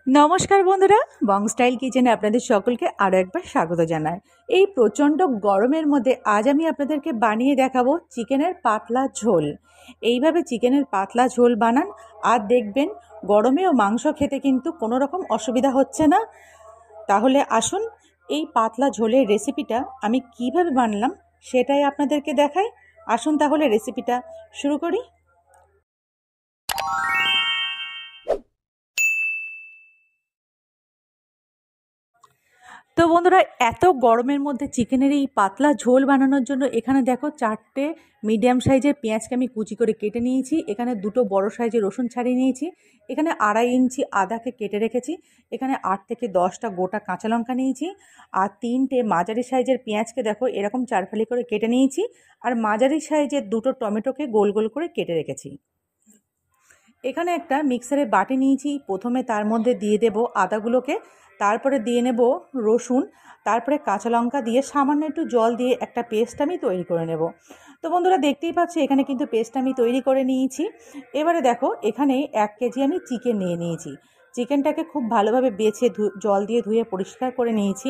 নমস্কার বন্ধুরা, বং স্টাইল কিচেনে আপনাদের সকলকে আরও একবার স্বাগত জানাই। এই প্রচণ্ড গরমের মধ্যে আজ আমি আপনাদেরকে বানিয়ে দেখাবো চিকেনের পাতলা ঝোল। এইভাবে চিকেনের পাতলা ঝোল বানান আর দেখবেন গরমেও মাংস খেতে কিন্তু কোনো রকম অসুবিধা হচ্ছে না। তাহলে আসুন এই পাতলা ঝোলের রেসিপিটা আমি কিভাবে বানালাম সেটাই আপনাদেরকে দেখাই। আসুন তাহলে রেসিপিটা শুরু করি। তো বন্ধুরা, এত গরমের মধ্যে চিকেনের এই পাতলা ঝোল বানানোর জন্য এখানে দেখো 4টে মিডিয়াম সাইজের পেঁয়াজকে আমি কুচি করে কেটে নিয়েছি। এখানে 2টো বড় সাইজের রসুন ছাড়িয়ে নিয়েছি। এখানে 2.5 ইঞ্চি আদাকে কেটে রেখেছি। এখানে 8 থেকে 10টা গোটা কাঁচা লঙ্কা নিয়েছি। আর 3টে মাঝারি সাইজের পেঁয়াজকে দেখো এরকম 4 ফালি করে কেটে নিয়েছি। আর মাঝারি সাইজের 2টো টমেটোকে গোল গোল করে কেটে রেখেছি। এখানে একটা মিক্সারে বাটি নিয়েছি। প্রথমে তার মধ্যে দিয়ে দেব আদাগুলোকে, তারপরে দিয়ে নেব রসুন, তারপরে কাঁচা লঙ্কা দিয়ে সামান্য একটু জল দিয়ে একটা পেস্ট আমি তৈরি করে নেব। তো বন্ধুরা, দেখতেই পাচ্ছি এখানে কিন্তু পেস্ট আমি তৈরি করে নিয়েছি। এবারে দেখো এখানে 1 কেজি আমি চিকেন নিয়ে নিয়েছি। চিকেনটাকে খুব ভালোভাবে বেছে জল দিয়ে ধুয়ে পরিষ্কার করে নিয়েছি।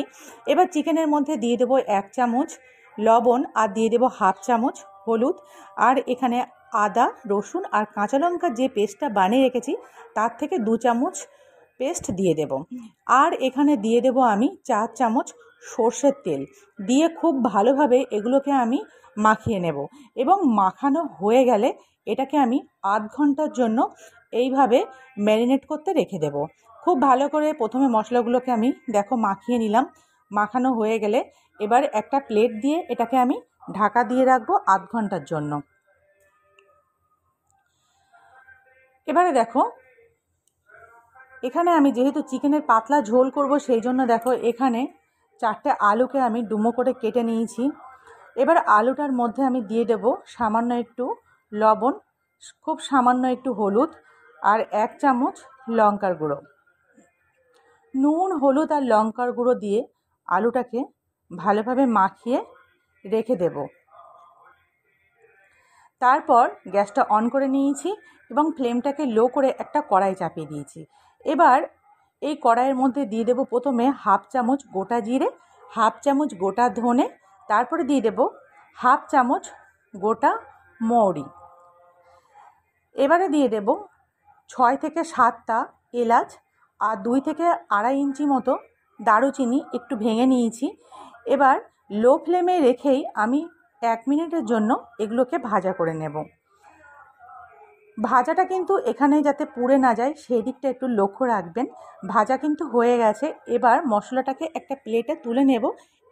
এবার চিকেনের মধ্যে দিয়ে দেবো 1 চামচ লবণ আর দিয়ে দেবো 1/2 চামচ হলুদ। আর এখানে আদা, রসুন আর কাঁচা লঙ্কার যে পেস্টটা বানিয়ে রেখেছি তার থেকে 2 চামচ পেস্ট দিয়ে দেব। আর এখানে দিয়ে দেব আমি 4 চামচ সর্ষের তেল দিয়ে খুব ভালোভাবে এগুলোকে আমি মাখিয়ে নেব। এবং মাখানো হয়ে গেলে এটাকে আমি আধ ঘন্টার জন্য এইভাবে ম্যারিনেট করতে রেখে দেব। খুব ভালো করে প্রথমে মশলাগুলোকে আমি দেখো মাখিয়ে নিলাম। মাখানো হয়ে গেলে এবার একটা প্লেট দিয়ে এটাকে আমি ঢাকা দিয়ে রাখবো আধ ঘন্টার জন্য। এবারে দেখো এখানে আমি যেহেতু চিকেনের পাতলা ঝোল করব সেই জন্য দেখো এখানে 4টে আলুকে আমি ডুমো করে কেটে নিয়েছি। এবার আলুটার মধ্যে আমি দিয়ে দেব সামান্য একটু লবণ, খুব সামান্য একটু হলুদ আর 1 চামচ লঙ্কার গুঁড়ো। নুন, হলুদ আর লঙ্কার গুঁড়ো দিয়ে আলুটাকে ভালোভাবে মাখিয়ে রেখে দেব। তারপর গ্যাসটা অন করে নিয়েছি এবং ফ্লেমটাকে লো করে একটা কড়াই চাপিয়ে দিয়েছি। এবার এই কড়াইয়ের মধ্যে দিয়ে দেব প্রথমে 1/2 চামচ গোটা জিরে, 1/2 চামচ গোটা ধনে, তারপরে দিয়ে দেব 1/2 চামচ গোটা মৌরি। এবারে দিয়ে দেব 6 থেকে 7টা এলাচ আর 2 থেকে 2.5 ইঞ্চি মতো দারুচিনি একটু ভেঙে নিয়েছি। এবার লো ফ্লেমে রেখেই আমি 1 মিনিটের জন্য এগুলোকে ভাজা করে নেব। ভাজাটা কিন্তু এখানে যাতে পুড়ে না যায় সেই দিকটা একটু লক্ষ্য রাখবেন। ভাজা কিন্তু হয়ে গেছে। এবার মশলাটাকে একটা প্লেটে তুলে নেব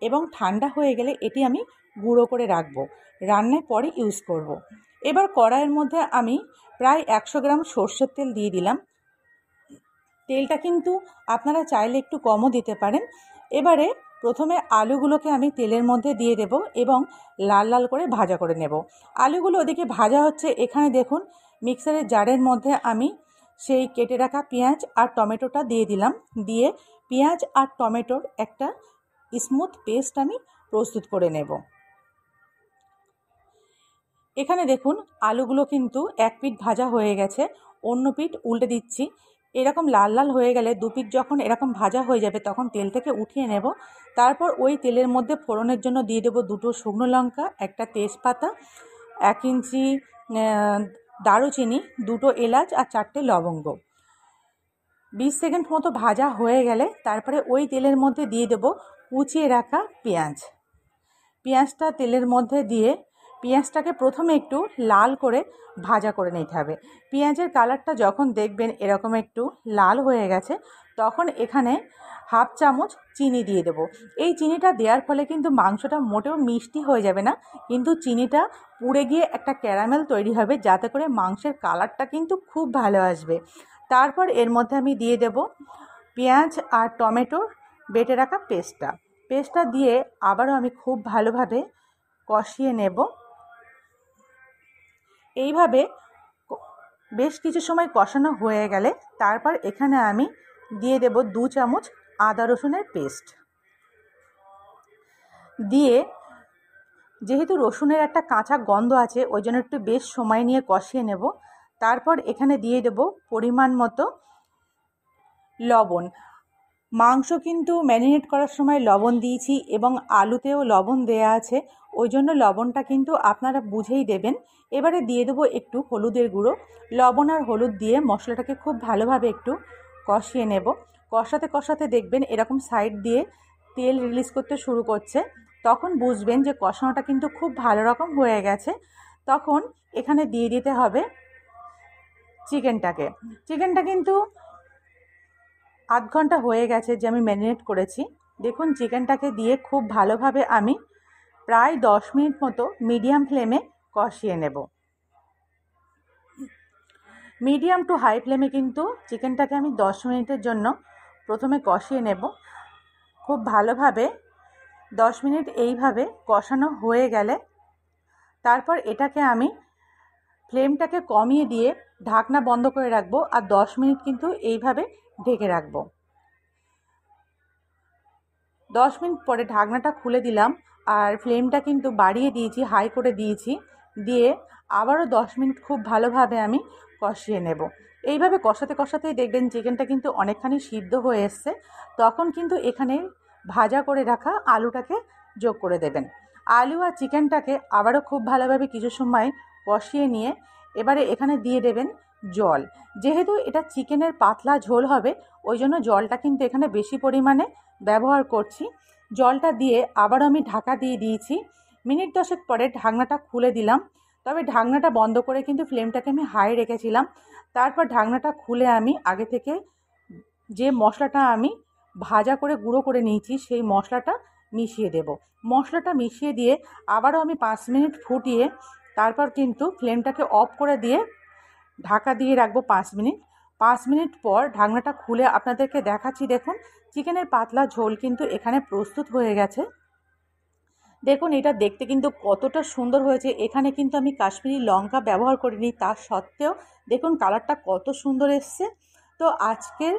এবং ঠান্ডা হয়ে গেলে এটি আমি গুঁড়ো করে রাখবো, রান্নায় পরে ইউজ করব। এবার কড়াইয়ের মধ্যে আমি প্রায় 100 গ্রাম সর্ষের তেল দিয়ে দিলাম। তেলটা কিন্তু আপনারা চাইলে একটু কমও দিতে পারেন। এবারে প্রথমে আলুগুলোকে আমি তেলের মধ্যে দিয়ে দেব এবং লাল লাল করে ভাজা করে নেব। আলুগুলো ওদিকে ভাজা হচ্ছে, এখানে দেখুন মিক্সারের জারের মধ্যে আমি সেই কেটে রাখা পেঁয়াজ আর টমেটোটা দিয়ে দিলাম। দিয়ে পেঁয়াজ আর টমেটোর একটা স্মুথ পেস্ট আমি প্রস্তুত করে নেব। এখানে দেখুন আলুগুলো কিন্তু 1 পিঠ ভাজা হয়ে গেছে, অন্য পিঠ উল্টে দিচ্ছি। এরকম লাল লাল হয়ে গেলে 2 পিঠ যখন এরকম ভাজা হয়ে যাবে তখন তেল থেকে উঠিয়ে নেব। তারপর ওই তেলের মধ্যে ফোড়নের জন্য দিয়ে দেবো 2টো শুকনো লঙ্কা, একটা তেজপাতা, 1 ইঞ্চি দারুচিনি, 2টো এলাচ আর 4টে লবঙ্গ। 20 সেকেন্ড মতো ভাজা হয়ে গেলে তারপরে ওই তেলের মধ্যে দিয়ে দেবো কুচিয়ে রাখা পেঁয়াজ। পেঁয়াজটা তেলের মধ্যে দিয়ে পেঁয়াজটাকে প্রথমে একটু লাল করে ভাজা করে নিতে হবে। পেঁয়াজের কালারটা যখন দেখবেন এরকম একটু লাল হয়ে গেছে তখন এখানে 1/2 চামচ চিনি দিয়ে দেবো। এই চিনিটা দেওয়ার ফলে কিন্তু মাংসটা মোটেও মিষ্টি হয়ে যাবে না, কিন্তু চিনিটা পুড়ে গিয়ে একটা ক্যারামেল তৈরি হবে যাতে করে মাংসের কালারটা কিন্তু খুব ভালো আসবে। তারপর এর মধ্যে আমি দিয়ে দেব পেঁয়াজ আর টমেটোর বেটে রাখা পেস্টটা দিয়ে আবারও আমি খুব ভালোভাবে কষিয়ে নেব। এইভাবে বেশ কিছু সময় কষানো হয়ে গেলে তারপর এখানে আমি দিয়ে দেব 2 চামচ আদা রসুনের পেস্ট দিয়ে, যেহেতু রসুনের একটা কাঁচা গন্ধ আছে ওই জন্য একটু বেশ সময় নিয়ে কষিয়ে নেব। তারপর এখানে দিয়ে দেব পরিমাণ মতো লবণ। মাংস কিন্তু ম্যারিনেট করার সময় লবণ দিয়েছি এবং আলুতেও লবণ দেয়া আছে, ওই জন্য লবণটা কিন্তু আপনারা বুঝেই দেবেন। এবারে দিয়ে দেবো একটু হলুদের গুঁড়ো। লবণ আর হলুদ দিয়ে মশলাটাকে খুব ভালোভাবে একটু কষিয়ে নেব। কষাতে কষাতে দেখবেন এরকম সাইড দিয়ে তেল রিলিজ করতে শুরু করছে, তখন বুঝবেন যে কষানোটা কিন্তু খুব ভালো রকম হয়ে গেছে। তখন এখানে দিয়ে দিতে হবে চিকেনটা কিন্তু আধ ঘন্টা হয়ে গেছে যে আমি ম্যারিনেট করেছি। দেখুন চিকেনটাকে দিয়ে খুব ভালোভাবে আমি প্রায় 10 মিনিট মতো মিডিয়াম ফ্লেমে কষিয়ে নেব। মিডিয়াম টু হাই ফ্লেমে কিন্তু চিকেনটাকে আমি 10 মিনিটের জন্য প্রথমে কষিয়ে নেব। খুব ভালোভাবে 10 মিনিট এইভাবে কষানো হয়ে গেলে তারপর এটাকে আমি ফ্লেমটাকে কমিয়ে দিয়ে ঢাকনা বন্ধ করে রাখবো, আর 10 মিনিট কিন্তু এইভাবে ঢেকে রাখবো। 10 মিনিট পরে ঢাকনাটা খুলে দিলাম, আর ফ্লেমটা কিন্তু বাড়িয়ে দিয়েছি, হাই করে দিয়েছি। দিয়ে আবারও 10 মিনিট খুব ভালোভাবে আমি কষিয়ে নেব। এইভাবে কষাতে কষাতেই দেখবেন চিকেনটা কিন্তু অনেকখানি সিদ্ধ হয়ে এসছে। তখন কিন্তু এখানে ভাজা করে রাখা আলুটাকে যোগ করে দেবেন। আলু আর চিকেনটাকে আবারও খুব ভালোভাবে কিছু সময় কষিয়ে নিয়ে এবারে এখানে দিয়ে দেবেন জল। যেহেতু এটা চিকেনের পাতলা ঝোল হবে, ওই জন্য জলটা কিন্তু এখানে বেশি পরিমাণে ব্যবহার করছি। জলটা দিয়ে আবার আমি ঢাকা দিয়ে দিয়েছি। মিনিট 10 পরে ঢাকনাটা খুলে দিলাম, তবে ঢাকনাটা বন্ধ করে কিন্তু ফ্লেমটাকে আমি হাই রেখেছিলাম। তারপর ঢাকনাটা খুলে আমি আগে থেকে যে মশলাটা আমি ভাজা করে গুঁড়ো করে নিয়েছি সেই মশলাটা মিশিয়ে দেব। মশলাটা মিশিয়ে দিয়ে আবারও আমি 5 মিনিট ফুটিয়ে তারপর কিন্তু ফ্লেমটাকে অফ করে দিয়ে ঢাকা দিয়ে রাখবো 5 মিনিট। 5 মিনিট পর ঢাকনাটা খুলে আপনাদেরকে দেখাচ্ছি। দেখুন চিকেনের পাতলা ঝোল কিন্তু এখানে প্রস্তুত হয়ে গেছে। দেখুন এটা দেখতে কিন্তু কতটা সুন্দর হয়েছে। এখানে কিন্তু আমি কাশ্মীরি লঙ্কা ব্যবহার করিনি, তার সত্ত্বেও দেখুন কালারটা কত সুন্দর এসছে। তো আজকের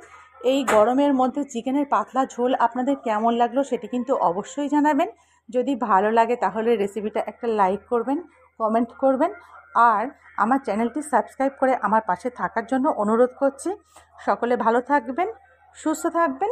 এই গরমের মধ্যে চিকেনের পাতলা ঝোল আপনাদের কেমন লাগলো সেটি কিন্তু অবশ্যই জানাবেন। যদি ভালো লাগে তাহলে রেসিপিটা একটা লাইক করবেন, কমেন্ট করবেন, আর আমার চ্যানেলটি সাবস্ক্রাইব করে আমার পাশে থাকার জন্য অনুরোধ করছি। সকলে ভালো থাকবেন, সুস্থ থাকবেন।